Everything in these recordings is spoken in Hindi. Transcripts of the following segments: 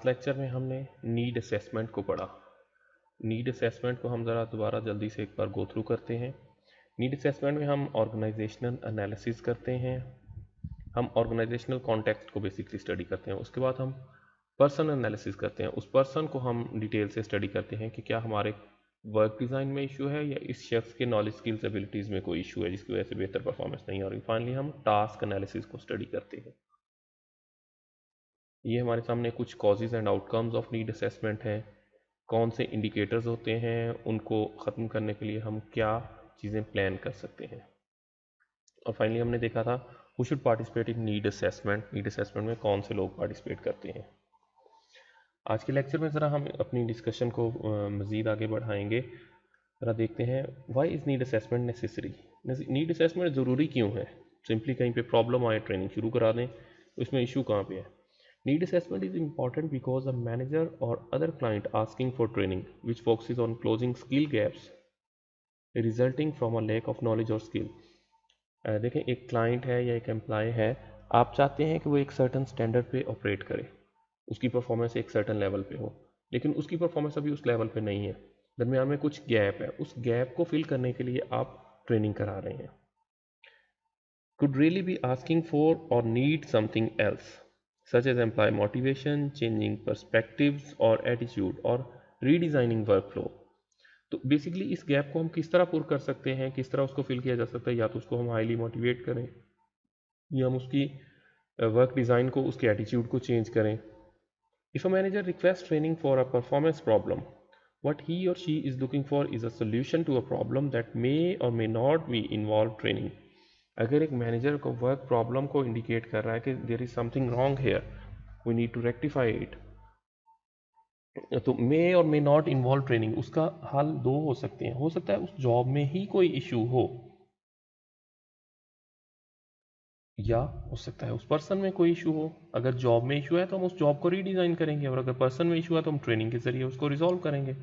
लास्ट लेक्चर में हमने नीड असेसमेंट को पढ़ा। नीड असेसमेंट को हम ज़रा दोबारा जल्दी से एक बार गो थ्रू करते हैं। नीड असेसमेंट में हम ऑर्गेनाइजेशनल एनालिसिस करते हैं, हम ऑर्गेनाइजेशनल कॉन्टेक्स्ट को बेसिकली स्टडी करते हैं। उसके बाद हम पर्सन एनालिसिस करते हैं, उस पर्सन को हम डिटेल से स्टडी करते हैं कि क्या हमारे वर्क डिज़ाइन में इशू है या इस शख्स के नॉलेज स्किल्स एबिलिटीज़ में कोई इशू है जिसकी वजह से बेहतर परफॉर्मेंस नहीं आ रही। फाइनली हम टास्क एनालिसिस को स्टडी करते हैं। ये हमारे सामने कुछ causes and outcomes of need assessment हैं, कौन से इंडिकेटर्स होते हैं, उनको ख़त्म करने के लिए हम क्या चीज़ें प्लान कर सकते हैं। और फाइनली हमने देखा था who should participate in need assessment, need assessment में कौन से लोग पार्टिसिपेट करते हैं। आज के लेक्चर में ज़रा हम अपनी डिस्कशन को मज़ीद आगे बढ़ाएंगे। ज़रा देखते हैं why is need assessment necessary. Need assessment ज़रूरी क्यों है? सिंपली कहीं पे प्रॉब्लम आए ट्रेनिंग शुरू करा दें तो इसमें इशू कहाँ पे है? Need assessment is important because a manager or other client asking for training which focuses on closing skill gaps resulting from a lack of knowledge or skill। देखें, एक क्लाइंट है या एक एम्प्लॉय है, आप चाहते हैं कि वो एक सर्टन स्टैंडर्ड पे ऑपरेट करे, उसकी परफॉर्मेंस एक सर्टन लेवल पे हो, लेकिन उसकी परफॉर्मेंस अभी उस लेवल पे नहीं है, दरमियान में कुछ गैप है। उस गैप को फिल करने के लिए आप ट्रेनिंग करा रहे हैं। Could really be asking for or need something else such as employee motivation, changing perspectives or attitude or redesigning workflow। तो बेसिकली इस गैप को हम किस तरह पूरा कर सकते हैं, किस तरह उसको फिल किया जा सकता है? या तो उसको हम हाईली मोटिवेट करें या हम उसकी वर्क डिज़ाइन को, उसके एटीट्यूड को चेंज करें। If a manager request training for a performance problem, what he or she is looking for is a solution to a problem that may or may not be involve training। अगर एक मैनेजर को वर्क प्रॉब्लम को इंडिकेट कर रहा है कि there is something wrong here, we need to rectify it, तो मे और मे नॉट इन्वॉल्व ट्रेनिंग, उसका हल दो हो सकते हैं। हो सकता है उस जॉब में ही कोई इशू हो, या हो सकता है उस पर्सन में कोई इशू हो। अगर जॉब में इशू है तो हम उस जॉब को रीडिज़ाइन करेंगे, और अगर पर्सन में इशू है तो हम ट्रेनिंग के जरिए उसको रिजॉल्व करेंगे।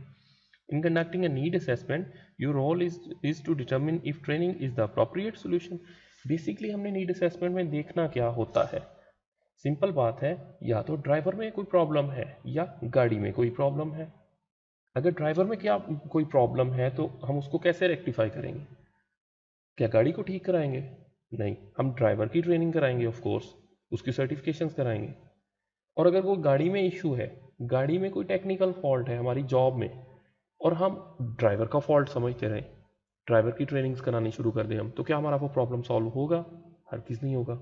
In conducting a need assessment, your role is to determine if training is the appropriate solution। Basically हमने नीड असेसमेंट में देखना क्या होता है, सिंपल बात है, या तो ड्राइवर में कोई प्रॉब्लम है या गाड़ी में कोई प्रॉब्लम है। अगर ड्राइवर में क्या कोई प्रॉब्लम है तो हम उसको कैसे रेक्टिफाई करेंगे? क्या गाड़ी को ठीक कराएंगे? नहीं, हम ड्राइवर की ट्रेनिंग कराएंगे, ऑफ कोर्स उसकी सर्टिफिकेशंस कराएंगे। और अगर वो गाड़ी में इशू है, गाड़ी में कोई टेक्निकल फॉल्ट है हमारी जॉब में, और हम ड्राइवर का फॉल्ट समझते रहें, ड्राइवर की ट्रेनिंग्स करानी शुरू कर दें हम, तो क्या हमारा वो प्रॉब्लम सॉल्व होगा? हर किस नहीं होगा।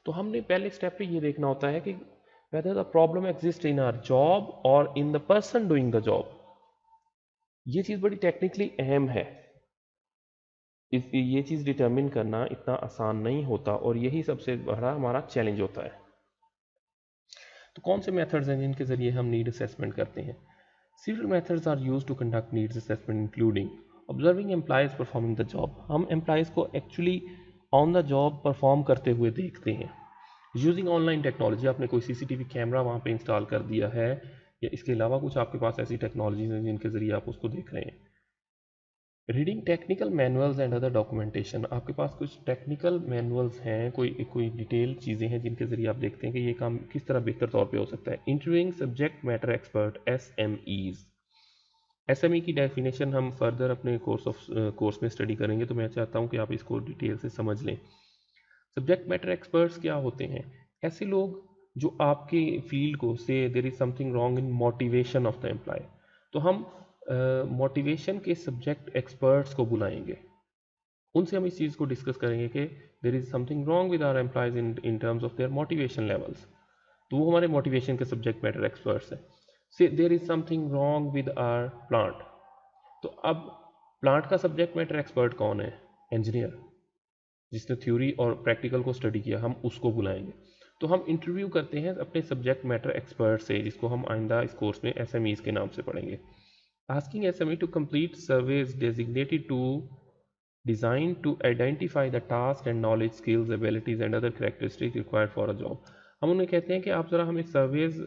तो हमने पहले स्टेप पे ये देखना होता है कि whether the problem exists in our job or in the person doing the job। ये चीज़ बड़ी टेक्निकली अहम है। ये चीज़ डिटर्मिन करना इतना आसान नहीं होता, और यही सबसे बड़ा हमारा चैलेंज होता है। तो कौन से मेथड्स हैं जिनके ज़रिए हम नीड असेसमेंट करते हैं? Several methods are used to conduct needs assessment including observing employees performing the job। हम एम्प्लॉयज़ को actually on the job perform करते हुए देखते हैं। यूजिंग ऑनलाइन टेक्नोलॉजी, आपने कोई सीसीटीवी कैमरा वहाँ पे इंस्टॉल कर दिया है, या इसके अलावा कुछ आपके पास ऐसी टेक्नोलॉजीज हैं जिनके ज़रिए आप उसको देख रहे हैं। Reading technical manuals and other documentation, आपके पास कुछ टेक्निकल मैनुअल्स हैं, कोई डिटेल चीज़ें हैं जिनके ज़रिए आप देखते हैं कि ये काम किस तरह बेहतर तौर पे हो सकता है। Interviewing subject matter expert SMEs। SME की डेफिनेशन हम फर्दर अपने कोर्स में स्टडी करेंगे, तो मैं चाहता हूँ कि आप इसको डिटेल से समझ लें। सब्जेक्ट मैटर एक्सपर्ट्स क्या होते हैं? ऐसे लोग जो आपके फील्ड को, say there is something wrong in motivation of the employee, तो हम मोटिवेशन के सब्जेक्ट एक्सपर्ट्स को बुलाएंगे, उनसे हम इस चीज़ को डिस्कस करेंगे कि there is something wrong with our employees in terms of their motivation levels, तो वो हमारे मोटिवेशन के सब्जेक्ट मैटर एक्सपर्ट्स हैं। Say there is something wrong with our plant, तो अब प्लांट का सब्जेक्ट मैटर एक्सपर्ट कौन है? इंजीनियर, जिसने थ्योरी और प्रैक्टिकल को स्टडी किया, हम उसको बुलाएंगे। तो हम इंटरव्यू करते हैं अपने सब्जेक्ट मैटर एक्सपर्ट से, जिसको हम आइंदा इस कोर्स में SMEs के नाम से पढ़ेंगे। Asking SME to complete surveys designated to design to identify the task and knowledge skills abilities and other characteristic required for a job. हम उन्हें कहते हैं कि आप ज़रा हमें सर्वेज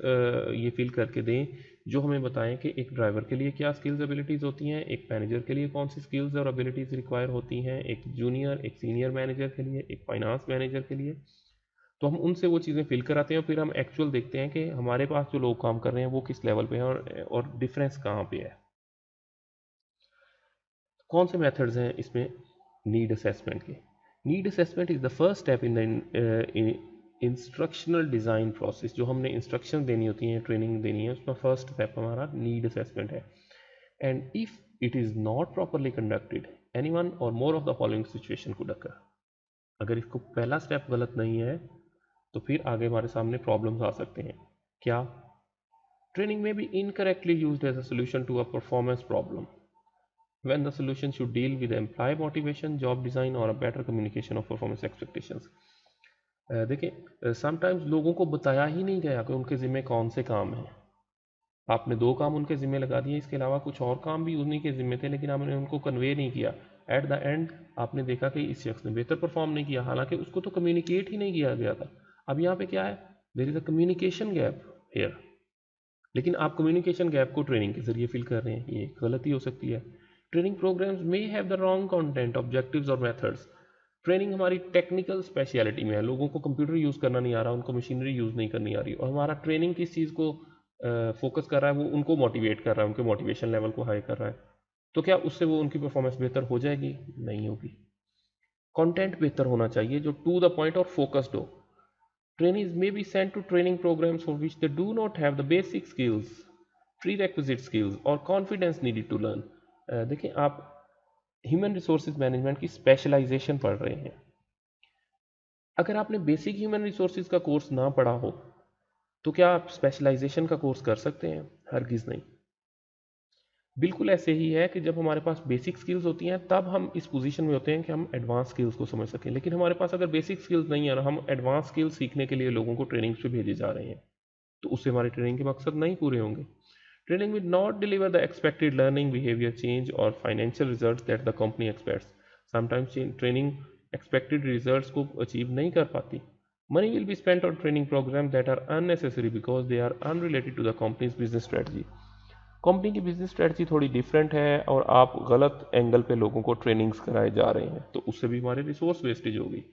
ये फिल करके दें जो हमें बताएं कि एक ड्राइवर के लिए क्या स्किल्स एबिलिटीज़ होती हैं, एक मैनेजर के लिए कौन सी स्किल्स और एबिलिटीज़ रिक्वायर होती हैं, एक जूनियर एक सीनियर मैनेजर के लिए, एक फाइनेंस मैनेजर के लिए। तो हम उनसे वो चीज़ें फिल कराते हैं और फिर हम एक्चुअल देखते हैं कि हमारे पास जो लोग काम कर रहे हैं वो किस लेवल पे हैं और डिफरेंस कहाँ पे है। कौन से मेथड्स हैं इसमें नीड असेसमेंट के? Need assessment is the first step in the instructional design process. जो हमने इंस्ट्रक्शन देनी होती हैं, ट्रेनिंग देनी है, उसमें फर्स्ट स्टेप हमारा नीड असेसमेंट है। And if it is not properly conducted, any one or more of the following situation could occur. अगर इसको पहला स्टेप गलत नहीं है तो फिर आगे हमारे सामने प्रॉब्लम्स आ सकते हैं। क्या? ट्रेनिंग में be incorrectly used as a solution to a performance problem when the solution should deal with employee motivation, job design or a better communication of performance expectations। देखिए, समटाइम्स लोगों को बताया ही नहीं गया कि उनके ज़िम्मे कौन से काम हैं। आपने 2 काम उनके ज़िम्मे लगा दिए, इसके अलावा कुछ और काम भी उन्हीं के ज़िम्मे थे, लेकिन आपने उनको कन्वे नहीं किया। एट द एंड आपने देखा कि इस शख्स ने बेहतर परफॉर्म नहीं किया, हालांकि उसको तो कम्युनिकेट ही नहीं किया गया था। अब यहाँ पे क्या है? There is a communication gap here. लेकिन आप कम्युनिकेशन गैप को ट्रेनिंग के जरिए फिल कर रहे हैं, ये गलती हो सकती है। Training programs may have the wrong content, objectives और मेथड्स। ट्रेनिंग हमारी टेक्निकल स्पेशलिटी में है, लोगों को कंप्यूटर यूज़ करना नहीं आ रहा, उनको मशीनरी यूज़ नहीं करनी आ रही, और हमारा ट्रेनिंग किस चीज़ को फोकस कर रहा है? वो उनको मोटिवेट कर रहा है, उनके मोटिवेशन लेवल को हाई कर रहा है। तो क्या उससे वो उनकी परफॉर्मेंस बेहतर हो जाएगी? नहीं होगी। कंटेंट बेहतर होना चाहिए जो टू द पॉइंट और फोकस्ड हो। Trainees may be sent to training programs for which they do not have the basic skills, prerequisite skills or confidence needed to learn। देखिए, आप ह्यूमन रिसोर्सेज मैनेजमेंट की स्पेशलाइजेशन पढ़ रहे हैं। अगर आपने बेसिक ह्यूमन रिसोर्सेज का कोर्स ना पढ़ा हो तो क्या आप स्पेशलाइजेशन का कोर्स कर सकते हैं? हरगिज़ नहीं। बिल्कुल ऐसे ही है कि जब हमारे पास बेसिक स्किल्स होती हैं तब हम इस पोजीशन में होते हैं कि हम एडवांस स्किल्स को समझ सकें, लेकिन हमारे पास अगर बेसिक स्किल्स नहीं है और हम एडवांस स्किल्स सीखने के लिए लोगों को ट्रेनिंग पे भेजे जा रहे हैं तो उससे हमारी ट्रेनिंग के मकसद नहीं पूरे होंगे। Training will not deliver the expected learning, behaviour change or financial results that the company expects. Sometimes training expected results को अचीव नहीं कर पाती। Money will be spent on training programme that are unnecessary because they are unrelated to the company's business strategy. Company की बिजनेस स्ट्रेटजी थोड़ी डिफरेंट है और आप गलत एंगल पे लोगों को ट्रेनिंग्स कराए जा रहे हैं, तो उससे भी हमारे रिसोर्स वेस्टेज होगी।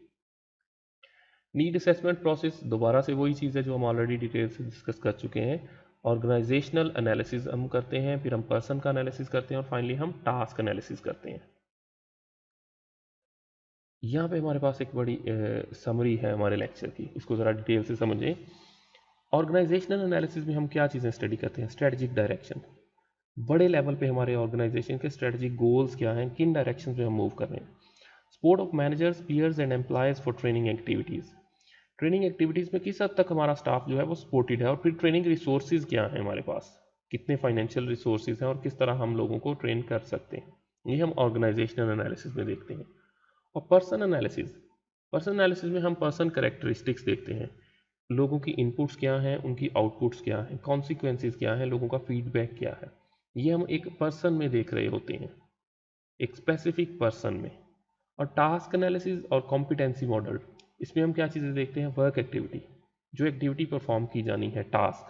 नीड असेसमेंट प्रोसेस दोबारा से वही चीज़ है जो हम ऑलरेडी डिटेल से डिस्कस कर चुके हैं। ऑर्गेनाइजेशनल एनालिसिस हम करते हैं, फिर हम पर्सन का एनालिसिस करते हैं और फाइनली हम टास्क एनालिसिस करते हैं। यहाँ पे हमारे पास एक बड़ी समरी है हमारे लेक्चर की, इसको ज़रा डिटेल से समझें। ऑर्गेनाइजेशनल एनालिसिस में हम क्या चीज़ें स्टडी करते हैं? स्ट्रेटजिक डायरेक्शन, बड़े लेवल पे हमारे ऑर्गेनाइजेशन के स्ट्रेटजिक गोल्स क्या हैं, किन डायरेक्शन में हम मूव कर रहे हैं। Support of managers, peers and employees for training activities. Training activities में किस हद तक हमारा स्टाफ जो है वो सपोर्टेड है, और फिर ट्रेनिंग रिसोर्सेज क्या है हमारे पास, कितने फाइनेंशियल रिसोर्सेज हैं और किस तरह हम लोगों को ट्रेन कर सकते हैं, ये हम ऑर्गेनाइजेशनल एनालिसिस में देखते हैं। और पर्सन एनालिसिस, पर्सन एनालिसिस में हम पर्सन करेक्टरिस्टिक्स देखते हैं, लोगों की इनपुट्स क्या हैं, उनकी आउटपुट्स क्या हैं, कॉन्सिक्वेंसेज क्या हैं, लोगों का फीडबैक क्या है, ये हम एक पर्सन में देख रहे होते हैं, एक स्पेसिफिक पर्सन में। और टास्क एनालिसिस और कॉम्पिटेंसी मॉडल, इसमें हम क्या चीज़ें देखते हैं? वर्क एक्टिविटी, जो एक्टिविटी परफॉर्म की जानी है, task,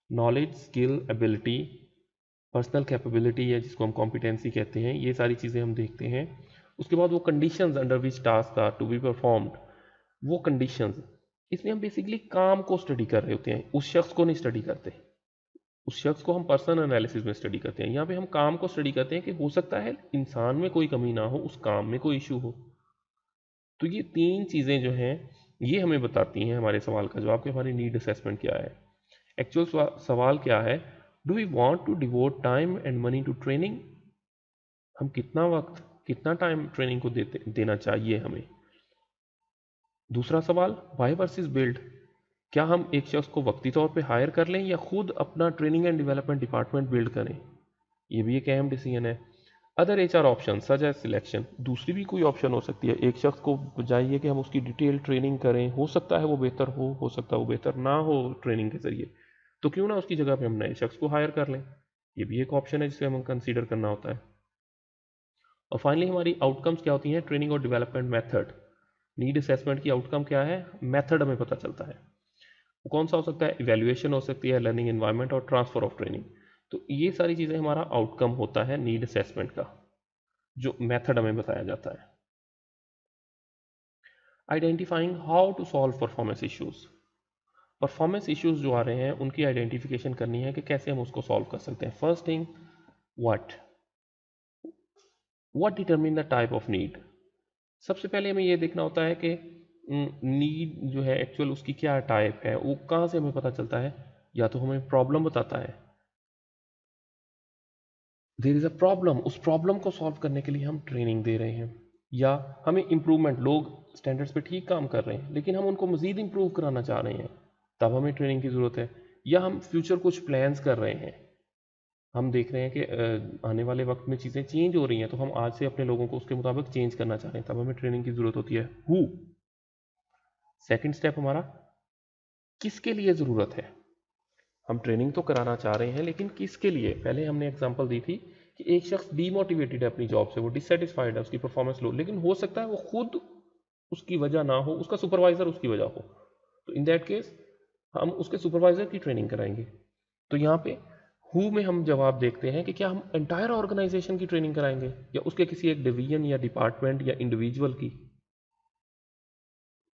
knowledge, skill, ability, personal capability है जिसको हम कॉम्पिटेंसी कहते हैं, ये सारी चीज़ें हम देखते हैं। उसके बाद वो conditions under which task are to be performed, वो कंडीशंस, इसमें हम बेसिकली काम को स्टडी कर रहे होते हैं, उस शख्स को नहीं स्टडी करते। उस शख्स को हम पर्सन एनालिसिस में स्टडी करते हैं, यहाँ पे हम काम को स्टडी करते हैं कि हो सकता है इंसान में कोई कमी ना हो, उस काम में कोई इशू हो। तो ये 3 चीज़ें जो हैं ये हमें बताती हैं हमारे सवाल का जवाब कि हमारी नीड असेसमेंट क्या है। एक्चुअल सवाल क्या है? Do we want to devote time and money to training? हम कितना वक्त, कितना टाइम ट्रेनिंग को देना चाहिए हमें। दूसरा सवाल, बाय वर्सेस बिल्ड, क्या हम एक शख्स को वक्ती तौर पे हायर कर लें या खुद अपना training and development department build करें? ये भी एक अहम डिसीजन है। Other HR option such as selection, दूसरी भी कोई ऑप्शन हो सकती है। एक शख्स को चाहिए कि हम उसकी डिटेल ट्रेनिंग करें, हो सकता है वो बेहतर हो सकता है वो बेहतर ना हो ट्रेनिंग के जरिए, तो क्यों ना उसकी जगह पे हम नए शख्स को हायर कर लें। ये भी एक ऑप्शन है जिसे हमें कंसीडर करना होता है। और फाइनली हमारी आउटकम्स क्या होती हैं? ट्रेनिंग और डेवलपमेंट मेथड। नीड असेसमेंट की आउटकम क्या है? मेथड हमें पता चलता है। वो कौन सा हो सकता है? इवैल्यूएशन हो सकती है, लर्निंग एनवायरनमेंट और ट्रांसफर ऑफ ट्रेनिंग। तो ये सारी चीज़ें हमारा आउटकम होता है नीड असेसमेंट का, जो मेथड हमें बताया जाता है। Identifying how to solve performance issues. Performance issues जो आ रहे हैं उनकी आइडेंटिफिकेशन करनी है कि कैसे हम उसको सॉल्व कर सकते हैं। First thing, what determine the type of need. सबसे पहले हमें ये देखना होता है कि नीड जो है एक्चुअल उसकी क्या टाइप है, वो कहाँ से हमें पता चलता है। या तो हमें प्रॉब्लम बताता है, देयर इज अ प्रॉब्लम, उस प्रॉब्लम को सॉल्व करने के लिए हम ट्रेनिंग दे रहे हैं। या हमें इम्प्रूवमेंट, लोग स्टैंडर्ड्स पे ठीक काम कर रहे हैं लेकिन हम उनको मज़ीद इम्प्रूव कराना चाह रहे हैं, तब हमें ट्रेनिंग की ज़रूरत है। या हम फ्यूचर कुछ प्लान्स कर रहे हैं, हम देख रहे हैं कि आने वाले वक्त में चीज़ें चेंज हो रही हैं, तो हम आज से अपने लोगों को उसके मुताबिक चेंज करना चाह रहे हैं, तब हमें ट्रेनिंग की ज़रूरत होती है। हु, सेकंड स्टेप हमारा, किसके लिए ज़रूरत है। हम ट्रेनिंग तो कराना चाह रहे हैं लेकिन किसके लिए। पहले हमने एग्जांपल दी थी कि एक शख्स डीमोटिवेटेड है अपनी जॉब से, वो डिससेटिस्फाइड है, उसकी परफॉर्मेंस लो, लेकिन हो सकता है वो खुद उसकी वजह ना हो, उसका सुपरवाइजर उसकी वजह हो, तो इन दैट केस हम उसके सुपरवाइजर की ट्रेनिंग कराएंगे। तो यहाँ पे हु में हम जवाब देखते हैं कि क्या हम एंटायर ऑर्गेनाइजेशन की ट्रेनिंग कराएंगे या उसके किसी एक डिवीजन या डिपार्टमेंट या इंडिविजुअल की।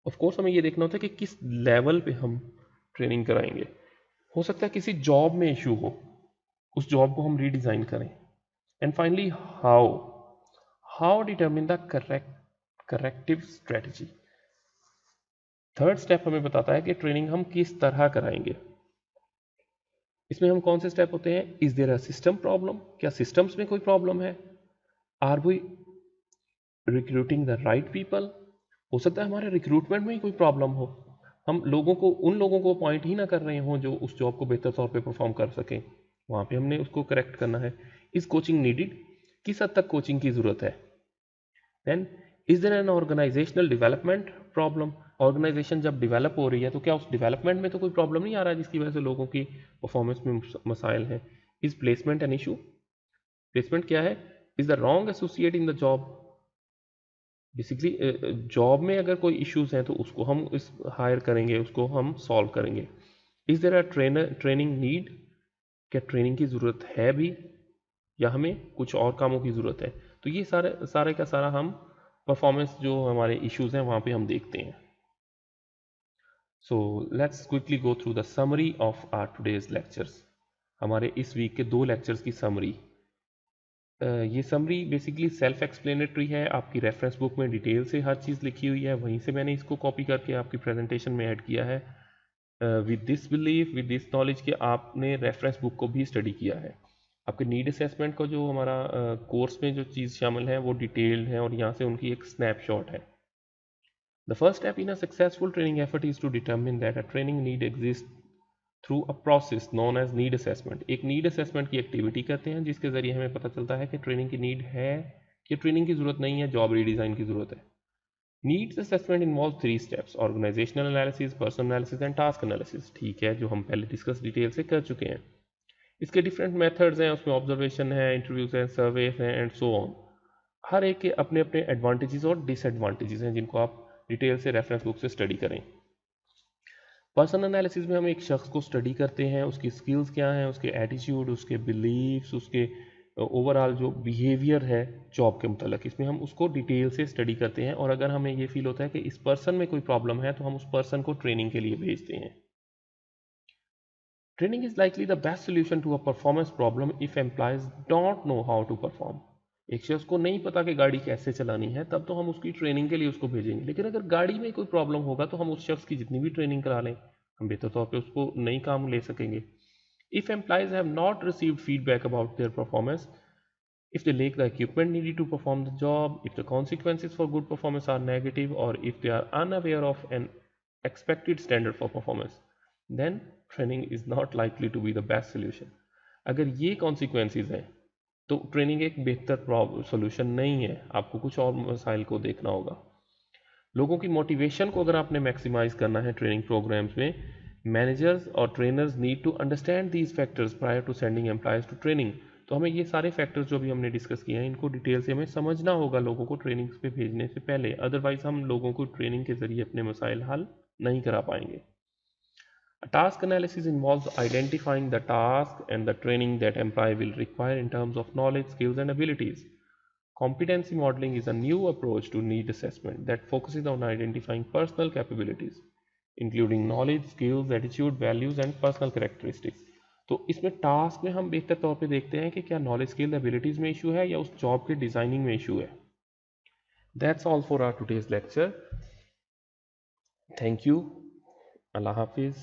ऑफ कोर्स हमें ये देखना होता है कि किस लेवल पे हम ट्रेनिंग कराएंगे। हो सकता है किसी जॉब में इशू हो, उस जॉब को हम रीडिज़ाइन करें। And finally how, how determine the corrective strategy. Third step हमें बताता है कि ट्रेनिंग हम किस तरह कराएंगे। इसमें हम कौन से स्टेप होते हैं, is there a system problem, क्या सिस्टम्स में कोई प्रॉब्लम है, are we recruiting the right people, हो सकता है हमारे रिक्रूटमेंट में ही कोई प्रॉब्लम हो, हम लोगों को, उन लोगों को अपॉइंट ही ना कर रहे हों जो उस जॉब को बेहतर तौर पे परफॉर्म कर सकें, वहाँ पे हमने उसको करेक्ट करना है। इज कोचिंग नीडिड, किस हद तक कोचिंग की ज़रूरत है। Then is there an organisational development problem, organisation जब डेवलप हो रही है तो क्या उस डेवलपमेंट में तो कोई प्रॉब्लम नहीं आ रहा है जिसकी वजह से लोगों की परफॉर्मेंस में मसाइल हैं। Is placement an issue, placement क्या है, is the wrong associate in the job. Basically job में अगर कोई इश्यूज हैं तो उसको हम इस हायर करेंगे, उसको हम सॉल्व करेंगे। Is there a training need, क्या ट्रेनिंग की ज़रूरत है भी या हमें कुछ और कामों की ज़रूरत है। तो ये सारे सारे का सारा हम परफॉर्मेंस जो हमारे इश्यूज हैं वहाँ पे हम देखते हैं। So let's quickly go through the summary of our today's lectures. हमारे इस वीक के 2 लेक्चर्स की समरी। ये समरी बेसिकली सेल्फ एक्सप्लेनेटरी है, आपकी रेफरेंस बुक में डिटेल से हर चीज़ लिखी हुई है, वहीं से मैंने इसको कॉपी करके आपकी प्रेजेंटेशन में ऐड किया है। With this belief, with this knowledge कि आपने रेफरेंस बुक को भी स्टडी किया है। आपके नीड असेसमेंट का जो हमारा कोर्स में जो चीज़ शामिल है वो डिटेल्ड है और यहाँ से उनकी एक स्नैपशॉट है। The first step in a successful training effort is to determine that a training need exist through a process known as need assessment. एक नीड असेसमेंट की एक्टिविटी करते हैं जिसके जरिए हमें पता चलता है कि ट्रेनिंग की नीड है कि ट्रेनिंग की ज़रूरत नहीं है, जॉब रीडिज़ाइन की ज़रूरत है। Needs assessment involve 3 steps, organisational analysis, person analysis and task analysis. ठीक है, जो हम पहले डिस्कस डिटेल से कर चुके हैं। इसके डिफरेंट मेथड्स हैं, उसमें ऑब्जर्वेशन है, इंटरव्यूज हैं, सर्वेस हैं एंड सो ऑन। हर एक के अपने अपने एडवांटेजेस और डिसएडवांटेजेस हैं जिनको आप डिटेल से रेफरेंस बुक से स्टडी करें। पर्सन एनालिसिस में हम एक शख्स को स्टडी करते हैं, उसकी स्किल्स क्या हैं, उसके एटीट्यूड, उसके बिलीव्स, उसके ओवरऑल जो बिहेवियर है जॉब के मुतल्लिक, इसमें हम उसको डिटेल से स्टडी करते हैं। और अगर हमें ये फील होता है कि इस पर्सन में कोई प्रॉब्लम है तो हम उस पर्सन को ट्रेनिंग के लिए भेजते हैं। Training is likely the best solution to a performance problem if employees don't know how to perform. एक शख्स को नहीं पता कि गाड़ी कैसे चलानी है, तब तो हम उसकी ट्रेनिंग के लिए उसको भेजेंगे, लेकिन अगर गाड़ी में कोई प्रॉब्लम होगा तो हम उस शख्स की जितनी भी ट्रेनिंग करा लें, हम बेहतर तौर पे उसको नई काम ले सकेंगे। If employees have not received feedback about their performance, if they lack the equipment needed to perform the job, if the consequences for good performance are negative, or if they are unaware of an expected standard for performance, then training is not likely to be the best solution. अगर ये consequences हैं तो ट्रेनिंग एक बेहतर सोल्यूशन नहीं है, आपको कुछ और मसाइल को देखना होगा। लोगों की मोटिवेशन को अगर आपने मैक्सिमाइज करना है ट्रेनिंग प्रोग्राम्स में, मैनेजर्स और trainers need to understand these factors prior to sending employees to training. तो हमें ये सारे फैक्टर्स जो भी हमने डिस्कस किए हैं इनको डिटेल से हमें समझना होगा लोगों को ट्रेनिंग्स पे भेजने से पहले, अदरवाइज हम लोगों को ट्रेनिंग के जरिए अपने मसाइल हल नहीं करा पाएंगे। A task analysis involves identifying the task and the training that employee will require in terms of knowledge, skills and abilities. Competency modeling is a new approach to need assessment that focuses on identifying personal capabilities, including knowledge, skills, attitude, values and personal characteristics. तो इसमें टास्क में हम बेहतर तौर पे देखते हैं कि क्या नॉलेज, स्किल, एबिलिटीज़ में इशू है या उस जॉब के डिज़ाइनिंग में इशू है. That's all for our today's lecture. Thank you. अल्लाह हाफिज़.